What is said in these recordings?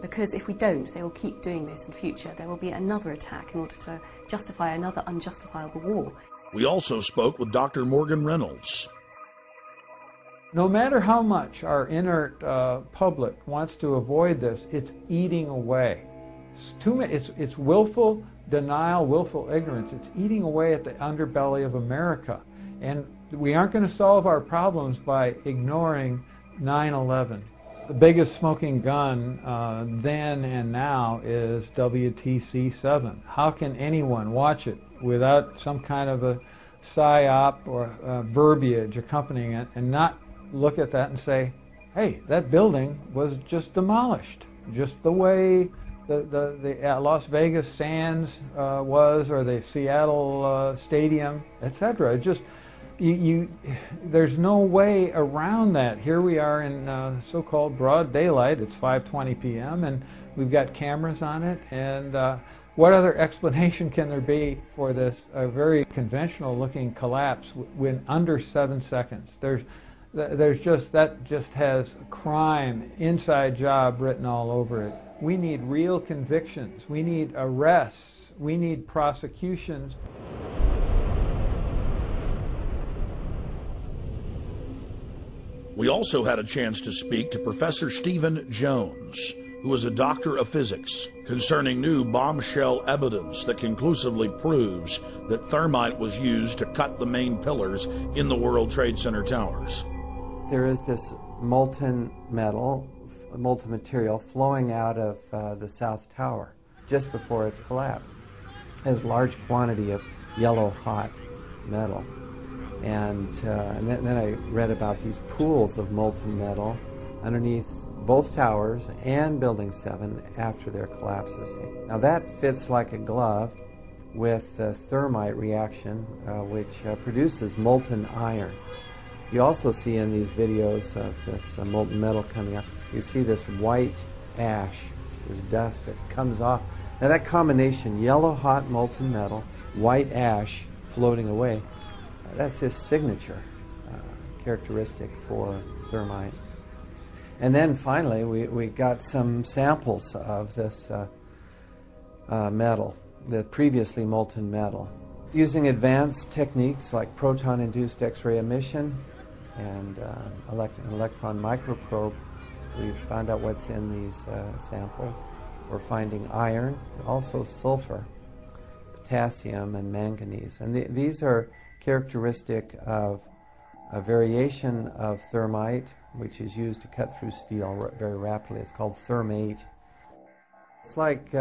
because if we don't, they will keep doing this in future. There will be another attack in order to justify another unjustifiable war. We also spoke with Dr. Morgan Reynolds. No matter how much our inert public wants to avoid this, it's eating away. It's willful denial, willful ignorance. It's eating away at the underbelly of America. And we aren't going to solve our problems by ignoring 9/11. The biggest smoking gun then and now is WTC-7. How can anyone watch it without some kind of a psyop or verbiage accompanying it and not look at that and say, hey, that building was just demolished, just the way the Las Vegas Sands was, or the Seattle Stadium, etc. Just there's no way around that. Here we are in so-called broad daylight. It's 5:20 p.m. and we've got cameras on it. And what other explanation can there be for this very conventional-looking collapse when under 7 seconds? There's just has crime, inside job written all over it. We need real convictions. We need arrests. We need prosecutions. We also had a chance to speak to Professor Stephen Jones, who is a doctor of physics, concerning new bombshell evidence that conclusively proves that thermite was used to cut the main pillars in the World Trade Center towers. There is this molten material flowing out of the South Tower just before its collapse. It has a large quantity of yellow hot metal. And then I read about these pools of molten metal underneath both towers and Building 7 after their collapses. Now that fits like a glove with the thermite reaction, which produces molten iron. You also see in these videos of this molten metal coming up, you see this white ash, this dust that comes off. Now that combination, yellow hot molten metal, white ash floating away, that's his signature characteristic for thermite. And then finally, we got some samples of this metal, the previously molten metal. Using advanced techniques like proton-induced X-ray emission and an electron microprobe, we found out what's in these samples. We're finding iron, also sulfur, potassium, and manganese. And these are characteristic of a variation of thermite, which is used to cut through steel very rapidly. It's called thermate. It's like,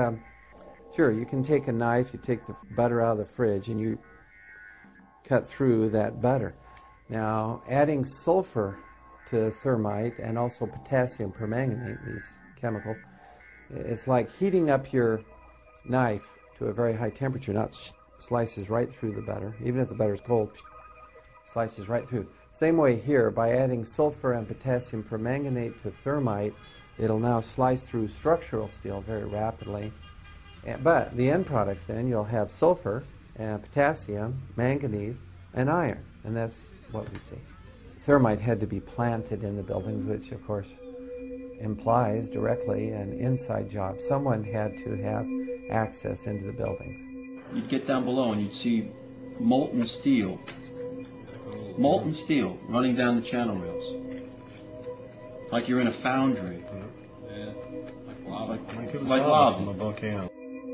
sure, you can take a knife, you take the butter out of the fridge, and you cut through that butter. Now, adding sulfur to thermite and also potassium permanganate, these chemicals, it's like heating up your knife to a very high temperature. Now it slices right through the butter. Even if the butter is cold, slices right through. Same way here, by adding sulfur and potassium permanganate to thermite, it'll now slice through structural steel very rapidly. But the end products then, you'll have sulfur, and potassium, manganese, and iron. And that's what we see. Thermite had to be planted in the buildings, which of course implies directly an inside job. Someone had to have access into the buildings. You'd get down below and you'd see molten steel running down the channel rails, like you're in a foundry. Yeah, like lava. From a volcano.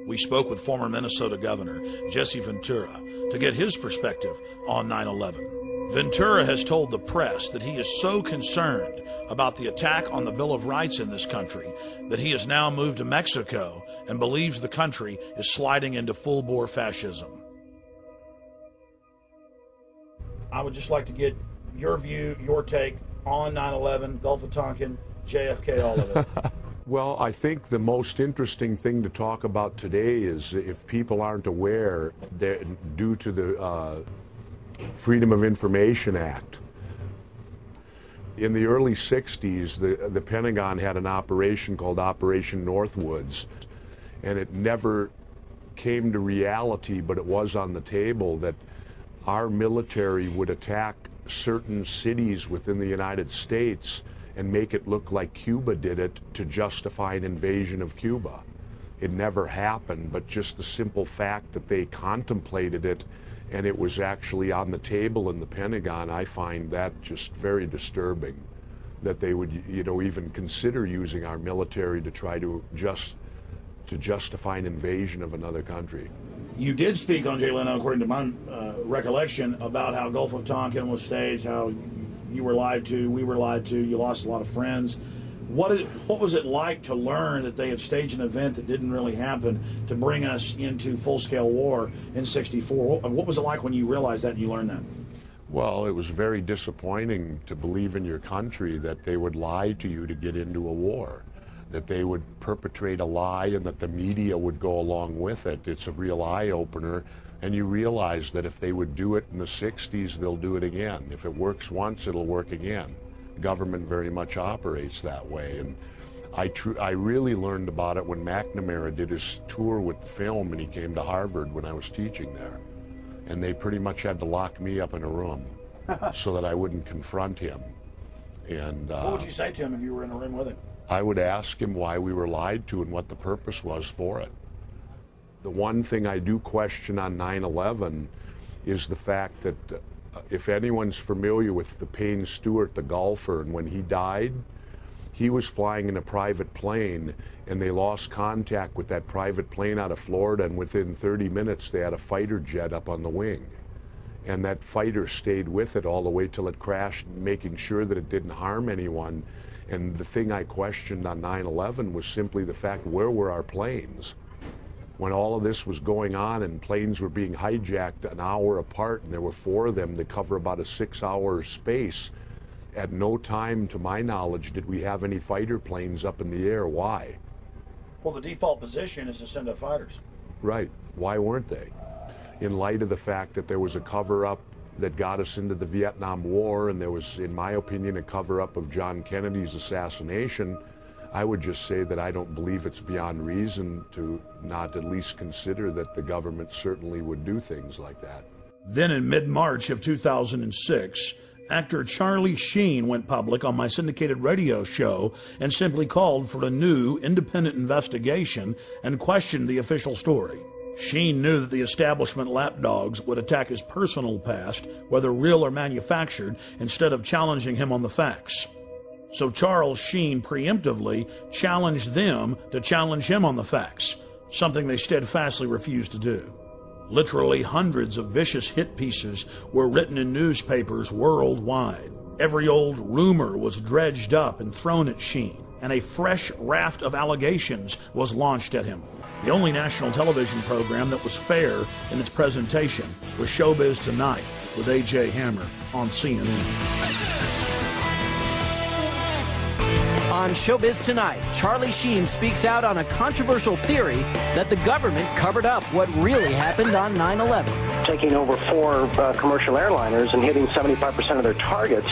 We spoke with former Minnesota Governor Jesse Ventura to get his perspective on 9/11. Ventura has told the press that he is so concerned about the attack on the Bill of Rights in this country that he has now moved to Mexico and believes the country is sliding into full-bore fascism. I would just like to get your view, your take on 9/11, Gulf of Tonkin, JFK, all of it. Well, I think the most interesting thing to talk about today is, if people aren't aware, that due to the Freedom of Information Act, in the early 60s, the Pentagon had an operation called Operation Northwoods, and it never came to reality, but it was on the table, that our military would attack certain cities within the United States and make it look like Cuba did it to justify an invasion of Cuba. It never happened, but just the simple fact that they contemplated it and it was actually on the table in the Pentagon, I find that just very disturbing, that they would, even consider using our military to try to justify an invasion of another country. You did speak on Jay Leno, according to my recollection, about how Gulf of Tonkin was staged, how you were lied to, we were lied to, you lost a lot of friends. What was it like to learn that they had staged an event that didn't really happen to bring us into full-scale war in '64? What was it like when you realized that and you learned that? Well, it was very disappointing to believe in your country that they would lie to you to get into a war, that they would perpetrate a lie and that the media would go along with it. It's a real eye-opener, and you realize that if they would do it in the 60s, they'll do it again. If it works once, it'll work again. Government very much operates that way, and I really learned about it when McNamara did his tour with film and he came to Harvard when I was teaching there, and they pretty much had to lock me up in a room so that I wouldn't confront him. And what would you say to him if you were in a room with him? I would ask him why we were lied to and what the purpose was for it. The one thing I do question on 9/11 is the fact that if anyone's familiar with the Payne Stewart, the golfer, and when he died, he was flying in a private plane and they lost contact with that private plane out of Florida, and within 30 minutes they had a fighter jet up on the wing. And that fighter stayed with it all the way till it crashed, making sure that it didn't harm anyone. And the thing I questioned on 9/11 was simply the fact, where were our planes? When all of this was going on and planes were being hijacked an hour apart, and there were 4 of them that cover about a 6-hour space, at no time, to my knowledge, did we have any fighter planes up in the air. Why? Well, the default position is to send up fighters. Right. Why weren't they? In light of the fact that there was a cover-up that got us into the Vietnam War, and there was, in my opinion, a cover-up of John Kennedy's assassination, I would just say that I don't believe it's beyond reason to not at least consider that the government certainly would do things like that. Then in mid-March of 2006, actor Charlie Sheen went public on my syndicated radio show and simply called for a new independent investigation and questioned the official story. Sheen knew that the establishment lapdogs would attack his personal past, whether real or manufactured, instead of challenging him on the facts. So Charles Sheen preemptively challenged them to challenge him on the facts, something they steadfastly refused to do. Literally hundreds of vicious hit pieces were written in newspapers worldwide. Every old rumor was dredged up and thrown at Sheen, and a fresh raft of allegations was launched at him. The only national television program that was fair in its presentation was Showbiz Tonight with A.J. Hammer on CNN. On Showbiz Tonight, Charlie Sheen speaks out on a controversial theory that the government covered up what really happened on 9/11. Taking over 4 commercial airliners and hitting 75% of their targets,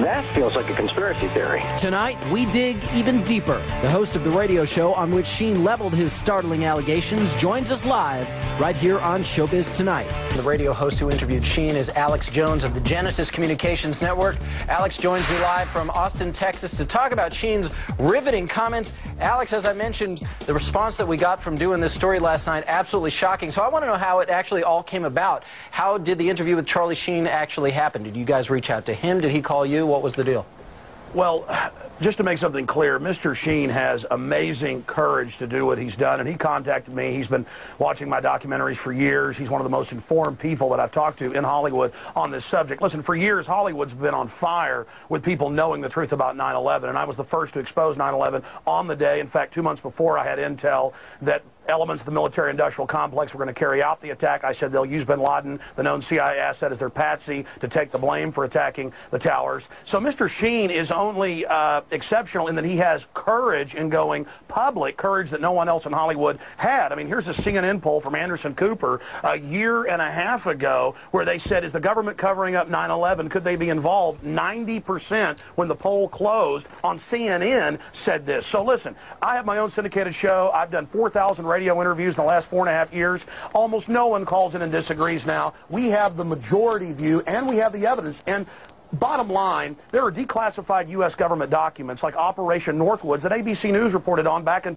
that feels like a conspiracy theory. Tonight, we dig even deeper. The host of the radio show on which Sheen leveled his startling allegations joins us live right here on Showbiz Tonight. The radio host who interviewed Sheen is Alex Jones of the Genesis Communications Network. Alex joins me live from Austin, Texas to talk about Sheen's riveting comments. Alex, as I mentioned, the response that we got from doing this story last night, absolutely shocking. So I want to know how it actually all came about. How did the interview with Charlie Sheen actually happen? Did you guys reach out to him? Did he call you? What was the deal? Well, just to make something clear, Mr. Sheen has amazing courage to do what he's done, and he contacted me. He's been watching my documentaries for years. He's one of the most informed people that I've talked to in Hollywood on this subject. Listen, for years, Hollywood's been on fire with people knowing the truth about 9/11, and I was the first to expose 9/11 on the day. In fact, 2 months before, I had intel that elements of the military-industrial complex were going to carry out the attack. I said they'll use bin Laden, the known CIA asset, as their patsy to take the blame for attacking the towers. So Mr. Sheen is only exceptional in that he has courage in going public, courage that no one else in Hollywood had. I mean, here's a CNN poll from Anderson Cooper a year and a half ago where they said, is the government covering up 9/11? Could they be involved? 90% when the poll closed on CNN said this. So listen, I have my own syndicated show. I've done 4,000 radio interviews in the last 4.5 years. Almost no one calls in and disagrees now. We have the majority view, and we have the evidence. And Bottom line, there are declassified U.S. government documents like Operation Northwoods that ABC News reported on back in